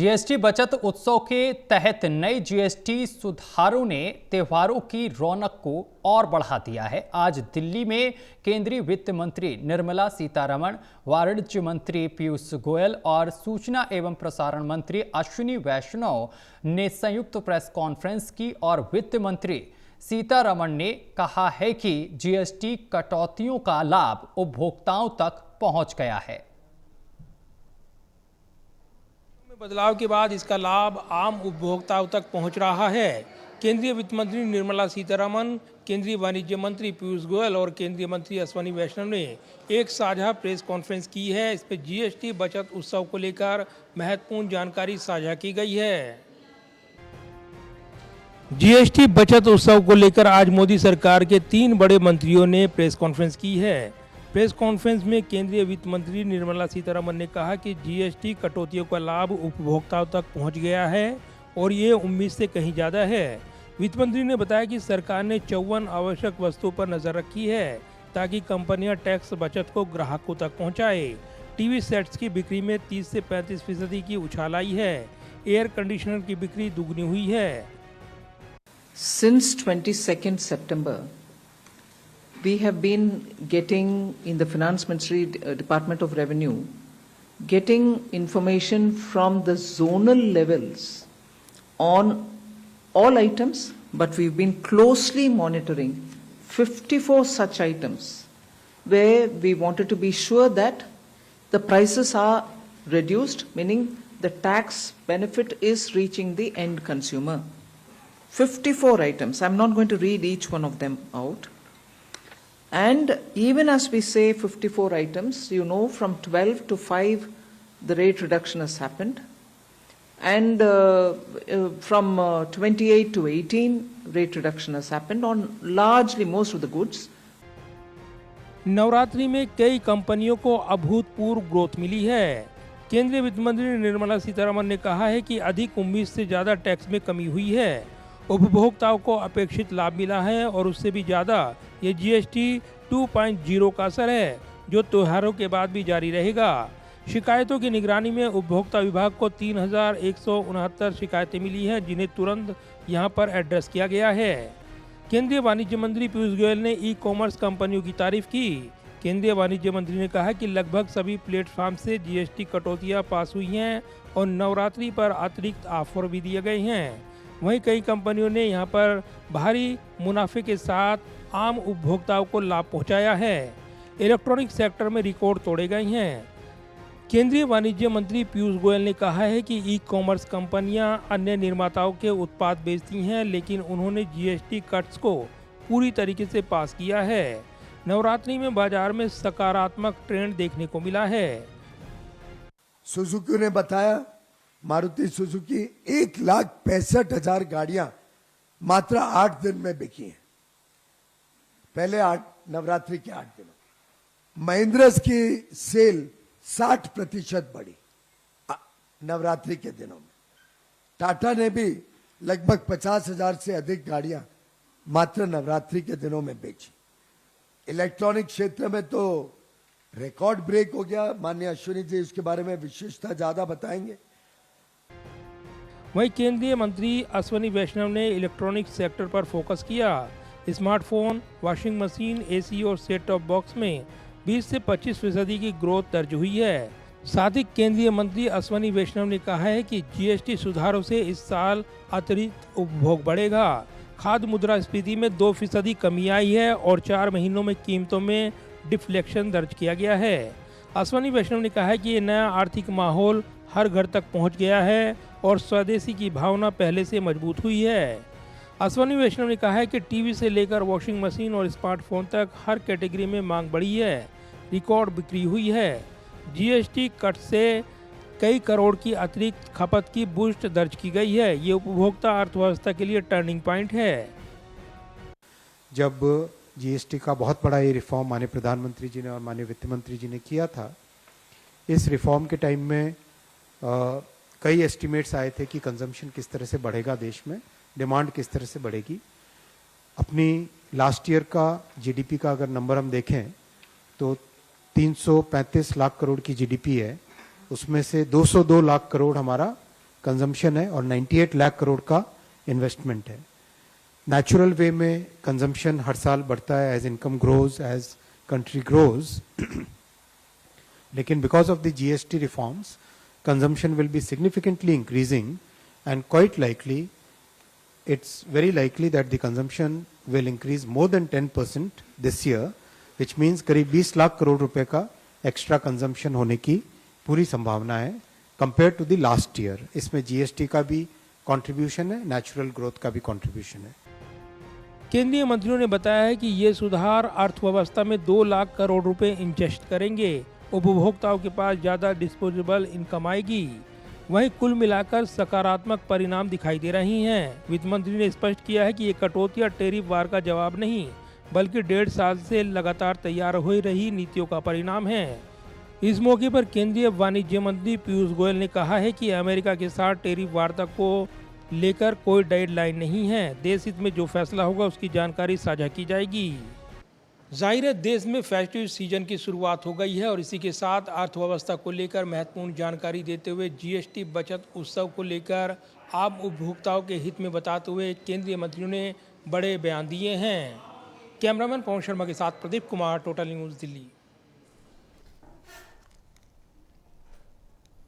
GST बचत उत्सव के तहत नए जीएसटी सुधारों ने त्योहारों की रौनक को और बढ़ा दिया है। आज दिल्ली में केंद्रीय वित्त मंत्री निर्मला सीतारमण, वाणिज्य मंत्री पीयूष गोयल और सूचना एवं प्रसारण मंत्री अश्विनी वैष्णव ने संयुक्त प्रेस कॉन्फ्रेंस की और वित्त मंत्री सीतारमण ने कहा है कि जीएसटी कटौतियों का लाभ उपभोक्ताओं तक पहुंच गया है। बदलाव के बाद इसका लाभ आम उपभोक्ताओं तक पहुंच रहा है। केंद्रीय वित्त मंत्री निर्मला सीतारमण, केंद्रीय वाणिज्य मंत्री पीयूष गोयल और केंद्रीय मंत्री अश्विनी वैष्णव ने एक साझा प्रेस कॉन्फ्रेंस की है। इस पर जीएसटी बचत उत्सव को लेकर महत्वपूर्ण जानकारी साझा की गई है। जीएसटी बचत उत्सव को लेकर आज मोदी सरकार के 3 बड़े मंत्रियों ने प्रेस कॉन्फ्रेंस की है। प्रेस कॉन्फ्रेंस में केंद्रीय वित्त मंत्री निर्मला सीतारमण ने कहा कि जीएसटी कटौतियों का लाभ उपभोक्ताओं तक पहुंच गया है और ये उम्मीद से कहीं ज़्यादा है। वित्त मंत्री ने बताया कि सरकार ने 54 आवश्यक वस्तुओं पर नजर रखी है ताकि कंपनियां टैक्स बचत को ग्राहकों तक पहुंचाए। टीवी सेट्स की बिक्री में 30 से 35% की उछाल आई है। एयर कंडीशनर की बिक्री दुगनी हुई है। Since 22nd September, we have been getting in the Finance Ministry Department of Revenue, getting information from the zonal levels on all items, but we've been closely monitoring 54 such items where we wanted to be sure that the prices are reduced, meaning the tax benefit is reaching the end consumer. 54 items. I'm not going to read each one of them out. And even as we say 54 items, you know, from 12 to 5, the rate reduction has happened. And from 28 to 18, rate reduction has happened on largely most of the goods. Navratri में कई कंपनियों को अभूतपूर्व growth मिली है। केंद्रीय वित्त मंत्री निर्मला सीतारमण ने कहा है कि अधिक उम्मीद से ज्यादा टैक्स में कमी हुई है। उपभोक्ताओं को अपेक्षित लाभ मिला है और उससे भी ज़्यादा ये जीएसटी 2.0 का असर है जो त्योहारों के बाद भी जारी रहेगा। शिकायतों की निगरानी में उपभोक्ता विभाग को 3169 शिकायतें मिली हैं जिन्हें तुरंत यहां पर एड्रेस किया गया है। केंद्रीय वाणिज्य मंत्री पीयूष गोयल ने ई कॉमर्स कंपनियों की तारीफ की। केंद्रीय वाणिज्य मंत्री ने कहा कि लगभग सभी प्लेटफॉर्म से जीएसटी कटौतियाँ पास हुई हैं और नवरात्रि पर अतिरिक्त ऑफर भी दिए गए हैं। वहीं कई कंपनियों ने यहां पर भारी मुनाफे के साथ आम उपभोक्ताओं को लाभ पहुंचाया है। इलेक्ट्रॉनिक सेक्टर में रिकॉर्ड तोड़े गए हैं। केंद्रीय वाणिज्य मंत्री पीयूष गोयल ने कहा है कि ई कॉमर्स कंपनियां अन्य निर्माताओं के उत्पाद बेचती हैं, लेकिन उन्होंने जीएसटी कट्स को पूरी तरीके से पास किया है। नवरात्रि में बाजार में सकारात्मक ट्रेंड देखने को मिला है। सुजुकी ने बताया, मारुति सुजुकी 1,65,000 गाड़ियां मात्र 8 दिन में बिकी हैं। पहले 8 नवरात्रि के 8 दिनों। महिंद्रा की सेल 60% बढ़ी नवरात्रि के दिनों में। टाटा ने भी लगभग 50,000 से अधिक गाड़ियां मात्र नवरात्रि के दिनों में बेची। इलेक्ट्रॉनिक क्षेत्र में तो रिकॉर्ड ब्रेक हो गया। माननीय अश्विनी जी इसके बारे में विशेषता ज्यादा बताएंगे। वहीं केंद्रीय मंत्री अश्विनी वैष्णव ने इलेक्ट्रॉनिक सेक्टर पर फोकस किया। स्मार्टफोन, वॉशिंग मशीन, एसी और सेट टॉप बॉक्स में 20 से 25% की ग्रोथ दर्ज हुई है। साथ ही केंद्रीय मंत्री अश्विनी वैष्णव ने कहा है कि जीएसटी सुधारों से इस साल अतिरिक्त उपभोग बढ़ेगा। खाद्य मुद्रास्फीति में 2% कमी आई है और 4 महीनों में कीमतों में डिफ्लेक्शन दर्ज किया गया है। अश्विनी वैष्णव ने कहा है कि ये नया आर्थिक माहौल हर घर तक पहुंच गया है और स्वदेशी की भावना पहले से मजबूत हुई है। अश्विनी वैष्णव ने कहा है कि टीवी से लेकर वॉशिंग मशीन और स्मार्टफोन तक हर कैटेगरी में मांग बढ़ी है। रिकॉर्ड बिक्री हुई है। जीएसटी कट से कई करोड़ की अतिरिक्त खपत की बूस्ट दर्ज की गई है। ये उपभोक्ता अर्थव्यवस्था के लिए टर्निंग पॉइंट है। जब जीएसटी का बहुत बड़ा ये रिफॉर्म माननीय प्रधानमंत्री जी ने और माननीय वित्त मंत्री जी ने किया था, इस रिफॉर्म के टाइम में कई एस्टिमेट्स आए थे कि कंजम्पशन किस तरह से बढ़ेगा देश में, डिमांड किस तरह से बढ़ेगी। अपनी लास्ट ईयर का जीडीपी का अगर नंबर हम देखें तो 335 लाख करोड़ की जीडीपी है, उसमें से 202 लाख करोड़ हमारा कंजम्पशन है और 98 लाख करोड़ का इन्वेस्टमेंट है। नेचुरल वे में कंजम्पशन हर साल बढ़ता है as income grows, as country grows, लेकिन because of the GST reforms consumption will be significantly increasing, and quite likely, it's very likely that the consumption will increase more than 10% this year, which means करीब 20 लाख करोड़ रुपए का extra consumption होने की पूरी संभावना है compare to the last year. इसमें GST का भी कंट्रीब्यूशन है, नेचुरल ग्रोथ का भी कंट्रीब्यूशन है। केंद्रीय मंत्रियों ने बताया है कि ये सुधार अर्थव्यवस्था में 2 लाख करोड़ रुपए इंजेक्ट करेंगे। उपभोक्ताओं के पास ज़्यादा डिस्पोजेबल इनकम आएगी। वहीं कुल मिलाकर सकारात्मक परिणाम दिखाई दे रही हैं। वित्त मंत्री ने स्पष्ट किया है कि ये कटौती या टैरिफ वार का जवाब नहीं, बल्कि 1.5 साल से लगातार तैयार हो रही नीतियों का परिणाम है। इस मौके पर केंद्रीय वाणिज्य मंत्री पीयूष गोयल ने कहा है कि अमेरिका के साथ टैरिफ वार्ता को लेकर कोई डेडलाइन नहीं है। देश हित में जो फैसला होगा उसकी जानकारी साझा की जाएगी। जाहिर है देश में फेस्टिव सीजन की शुरुआत हो गई है और इसी के साथ अर्थव्यवस्था को लेकर महत्वपूर्ण जानकारी देते हुए जीएसटी बचत उत्सव को लेकर आम उपभोक्ताओं के हित में बताते हुए केंद्रीय मंत्रियों ने बड़े बयान दिए हैं। कैमरामैन पवन शर्मा के साथ प्रदीप कुमार, टोटल न्यूज़, दिल्ली।